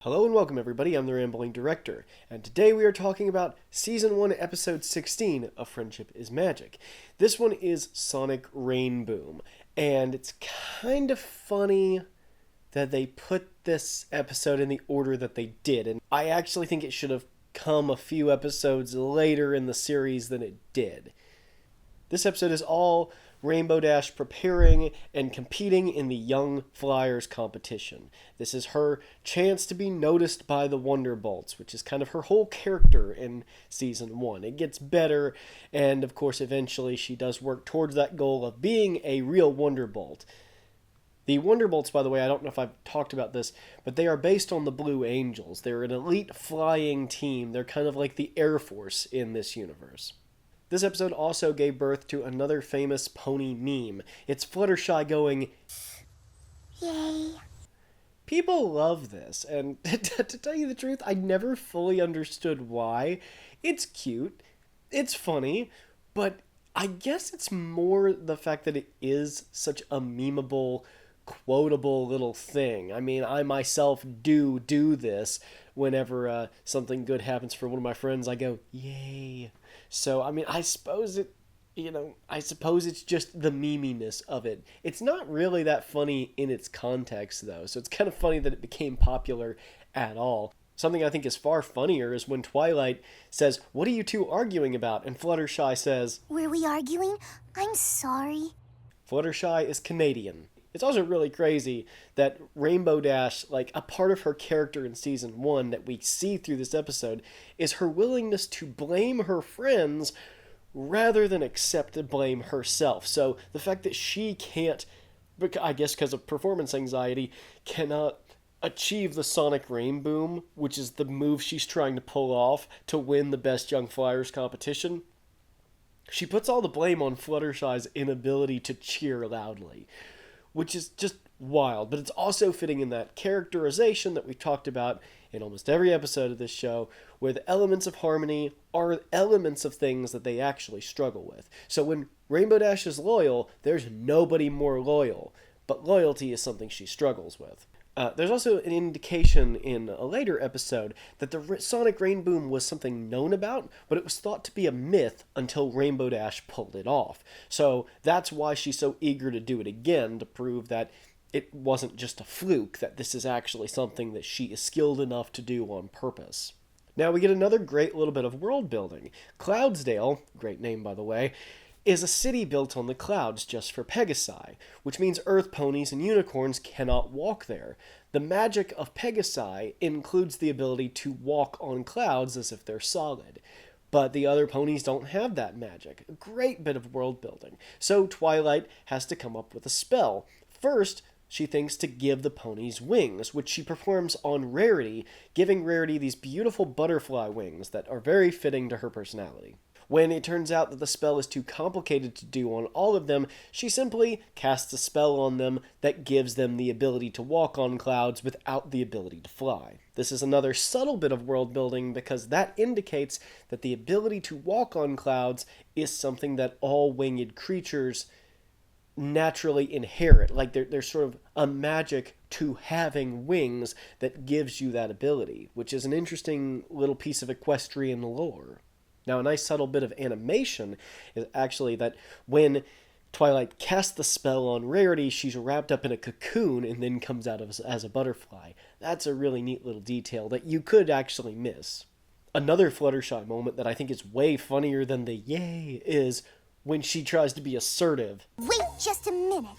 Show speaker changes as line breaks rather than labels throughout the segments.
Hello and welcome everybody, I'm the Rambling Director, and today we are talking about Season 1, Episode 16 of Friendship is Magic. This one is Sonic Rainboom, and it's kind of funny that they put this episode in the order that they did, and I actually think it should have come a few episodes later in the series than it did. This episode is all Rainbow Dash preparing and competing in the Young Flyers competition. This is her chance to be noticed by the Wonderbolts, which is kind of her whole character in Season 1. It gets better, and of course eventually she does work towards that goal of being a real Wonderbolt. The Wonderbolts, by the way, I don't know if I've talked about this, but they are based on the Blue Angels. They're an elite flying team. They're kind of like the Air Force in this universe. This episode also gave birth to another famous pony meme. It's Fluttershy going, "Yay." People love this, and to tell you the truth, I never fully understood why. It's cute, it's funny, but I guess it's more the fact that it is such a memeable, quotable little thing. I mean, I myself do this whenever something good happens for one of my friends. I go, "Yay." So, I mean, I suppose it's just the meminess of it. It's not really that funny in its context, though, so it's kind of funny that it became popular at all. Something I think is far funnier is when Twilight says, "What are you two arguing about?" And Fluttershy says,
"Were we arguing? I'm sorry."
Fluttershy is Canadian. It's also really crazy that Rainbow Dash, like a part of her character in Season 1 that we see through this episode, is her willingness to blame her friends rather than accept the blame herself. So the fact that she can't, I guess because of performance anxiety, cannot achieve the Sonic Rainboom, which is the move she's trying to pull off to win the Best Young Flyers competition, she puts all the blame on Fluttershy's inability to cheer loudly, which is just wild. But it's also fitting in that characterization that we've talked about in almost every episode of this show, where the elements of harmony are elements of things that they actually struggle with. So when Rainbow Dash is loyal, there's nobody more loyal, but loyalty is something she struggles with. There's also an indication in a later episode that the Sonic Rainboom was something known about, but it was thought to be a myth until Rainbow Dash pulled it off. So that's why she's so eager to do it again, to prove that it wasn't just a fluke, that this is actually something that she is skilled enough to do on purpose. Now we get another great little bit of world building. Cloudsdale, great name by the way, is a city built on the clouds just for Pegasi, which means Earth ponies and unicorns cannot walk there. The magic of Pegasi includes the ability to walk on clouds as if they're solid. But the other ponies don't have that magic. A great bit of world building. So Twilight has to come up with a spell. First, she thinks to give the ponies wings, which she performs on Rarity, giving Rarity these beautiful butterfly wings that are very fitting to her personality. When it turns out that the spell is too complicated to do on all of them, she simply casts a spell on them that gives them the ability to walk on clouds without the ability to fly. This is another subtle bit of world building because that indicates that the ability to walk on clouds is something that all winged creatures naturally inherit. Like there's sort of a magic to having wings that gives you that ability, which is an interesting little piece of equestrian lore. Now, a nice subtle bit of animation is actually that when Twilight casts the spell on Rarity, she's wrapped up in a cocoon and then comes out as a butterfly. That's a really neat little detail that you could actually miss. Another Fluttershy moment that I think is way funnier than the yay is when she tries to be assertive.
"Wait just a minute."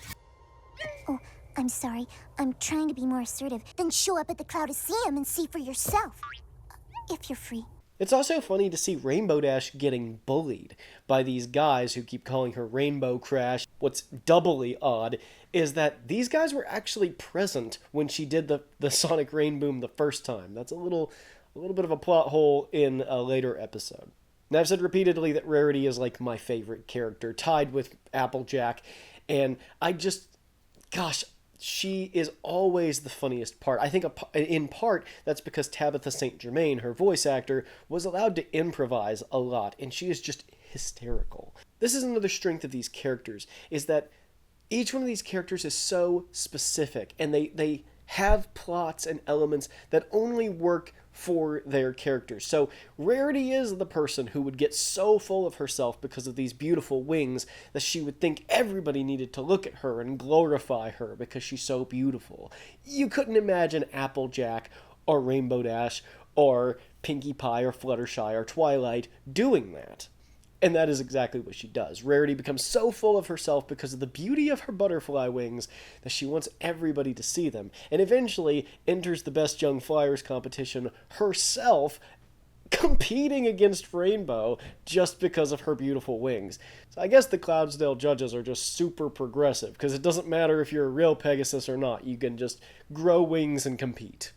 "Oh, I'm sorry. I'm trying to be more assertive. Then show up at the Cloudiseum and see for yourself. If you're free."
It's also funny to see Rainbow Dash getting bullied by these guys who keep calling her Rainbow Crash. What's doubly odd is that these guys were actually present when she did the Sonic Rainboom the first time. That's a little bit of a plot hole in a later episode. Now, I've said repeatedly that Rarity is like my favorite character, tied with Applejack, and she is always the funniest part. I think in part that's because Tabitha St. Germain, her voice actor, was allowed to improvise a lot, and she is just hysterical. This is another strength of these characters, is that each one of these characters is so specific, and they have plots and elements that only work for their characters. So Rarity is the person who would get so full of herself because of these beautiful wings that she would think everybody needed to look at her and glorify her because she's so beautiful. You couldn't imagine Applejack or Rainbow Dash or Pinkie Pie or Fluttershy or Twilight doing that. And that is exactly what she does. Rarity becomes so full of herself because of the beauty of her butterfly wings that she wants everybody to see them, and eventually enters the Best Young Flyers competition herself, competing against Rainbow just because of her beautiful wings. So I guess the Cloudsdale judges are just super progressive, because it doesn't matter if you're a real Pegasus or not, you can just grow wings and compete.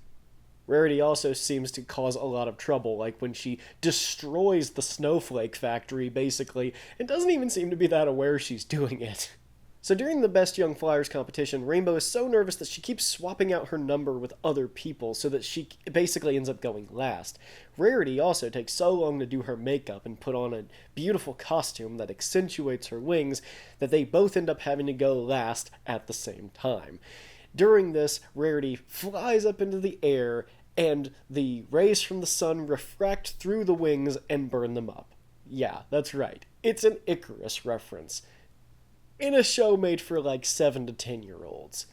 Rarity also seems to cause a lot of trouble, like when she destroys the snowflake factory, basically, and doesn't even seem to be that aware she's doing it. So during the Best Young Flyers competition, Rainbow is so nervous that she keeps swapping out her number with other people so that she basically ends up going last. Rarity also takes so long to do her makeup and put on a beautiful costume that accentuates her wings that they both end up having to go last at the same time. During this, Rarity flies up into the air, and the rays from the sun refract through the wings and burn them up. Yeah, that's right. It's an Icarus reference. In a show made for like 7 to 10-year-olds.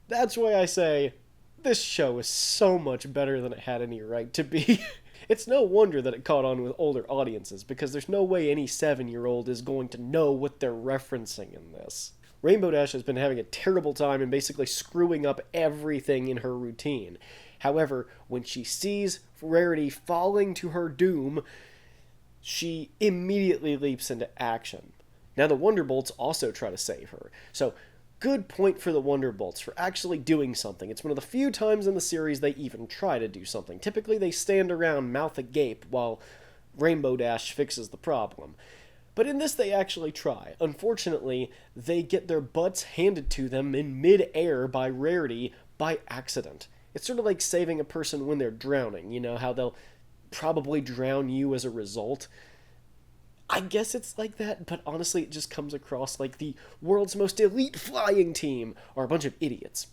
That's why I say, this show is so much better than it had any right to be. It's no wonder that it caught on with older audiences, because there's no way any 7-year-old is going to know what they're referencing in this. Rainbow Dash has been having a terrible time and basically screwing up everything in her routine. However, when she sees Rarity falling to her doom, she immediately leaps into action. Now the Wonderbolts also try to save her. So, good point for the Wonderbolts for actually doing something. It's one of the few times in the series they even try to do something. Typically they stand around mouth agape while Rainbow Dash fixes the problem. But in this, they actually try. Unfortunately, they get their butts handed to them in mid-air by Rarity by accident. It's sort of like saving a person when they're drowning. You know, how they'll probably drown you as a result. I guess it's like that, but honestly, it just comes across like the world's most elite flying team are a bunch of idiots.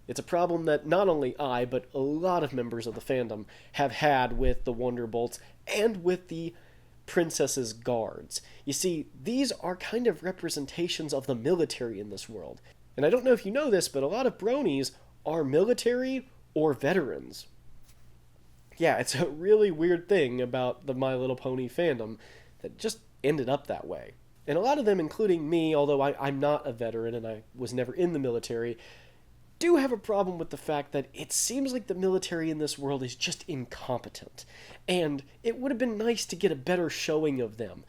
It's a problem that not only I, but a lot of members of the fandom have had with the Wonderbolts and with the Princess's guards. You see, these are kind of representations of the military in this world. And I don't know if you know this, but a lot of bronies are military or veterans. Yeah, it's a really weird thing about the My Little Pony fandom that just ended up that way. And a lot of them, including me, although I'm not a veteran and I was never in the military, do have a problem with the fact that it seems like the military in this world is just incompetent. And it would have been nice to get a better showing of them.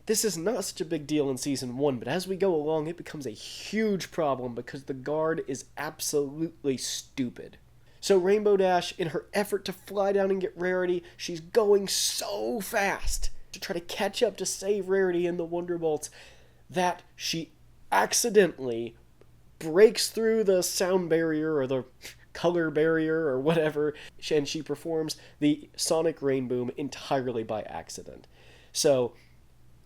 This is not such a big deal in Season 1, but as we go along, it becomes a huge problem because the Guard is absolutely stupid. So Rainbow Dash, in her effort to fly down and get Rarity, she's going so fast to try to catch up to save Rarity and the Wonderbolts that she accidentally breaks through the sound barrier or the color barrier or whatever, and she performs the sonic Rainboom entirely by accident. So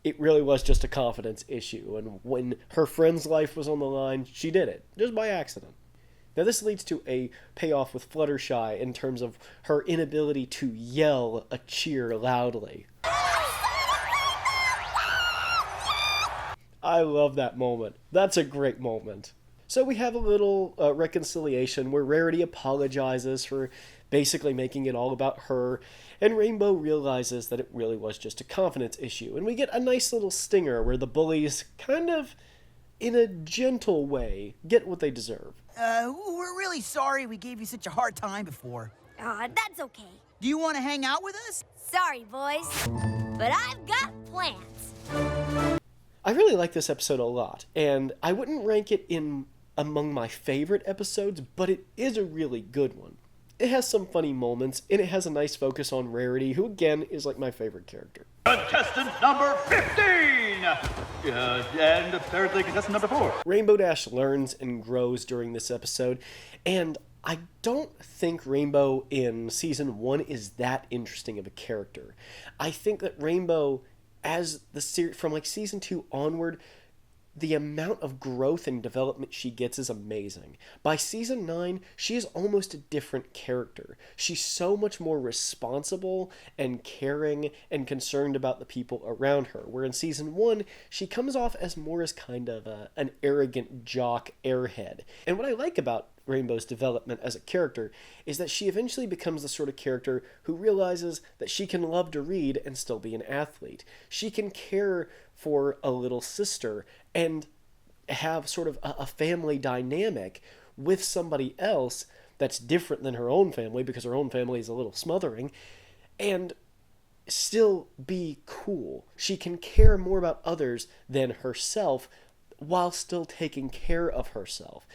it really was just a confidence issue, and when her friend's life was on the line, she did it, just by accident. Now this leads to a payoff with Fluttershy in terms of her inability to yell a cheer loudly. I love that moment. That's a great moment. So we have a little reconciliation where Rarity apologizes for basically making it all about her, and Rainbow realizes that it really was just a confidence issue. And we get a nice little stinger where the bullies kind of, in a gentle way, get what they deserve.
We're really sorry we gave you such a hard time before.
Aw, that's okay.
Do you want to hang out with us?
Sorry, boys, but I've got plans.
I really like this episode a lot, and I wouldn't rank it in among my favorite episodes, but it is a really good one. It has some funny moments, and it has a nice focus on Rarity, who again is like my favorite character.
Contestant number 15! And apparently contestant number 4.
Rainbow Dash learns and grows during this episode, and I don't think Rainbow in Season 1 is that interesting of a character. I think that Rainbow, as the series, from like Season 2 onward, the amount of growth and development she gets is amazing. By season 9, she is almost a different character. She's so much more responsible and caring and concerned about the people around her, where in season 1, she comes off as more as kind of an arrogant jock airhead. And what I like about Rainbow's development as a character is that she eventually becomes the sort of character who realizes that she can love to read and still be an athlete. She can care for a little sister and have sort of a family dynamic with somebody else that's different than her own family, because her own family is a little smothering, and still be cool. She can care more about others than herself while still taking care of herself.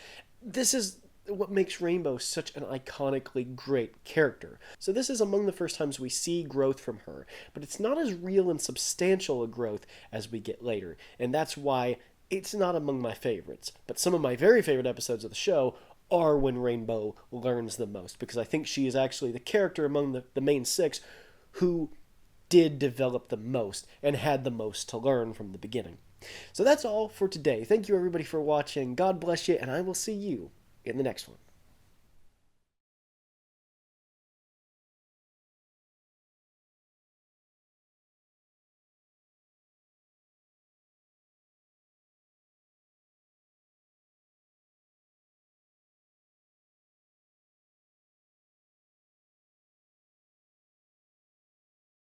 This is what makes Rainbow such an iconically great character. So this is among the first times we see growth from her, but it's not as real and substantial a growth as we get later, and that's why it's not among my favorites. But some of my very favorite episodes of the show are when Rainbow learns the most, because I think she is actually the character among the main 6 who did develop the most and had the most to learn from the beginning. So that's all for today. Thank you everybody for watching. God bless you, and I will see you in the next one.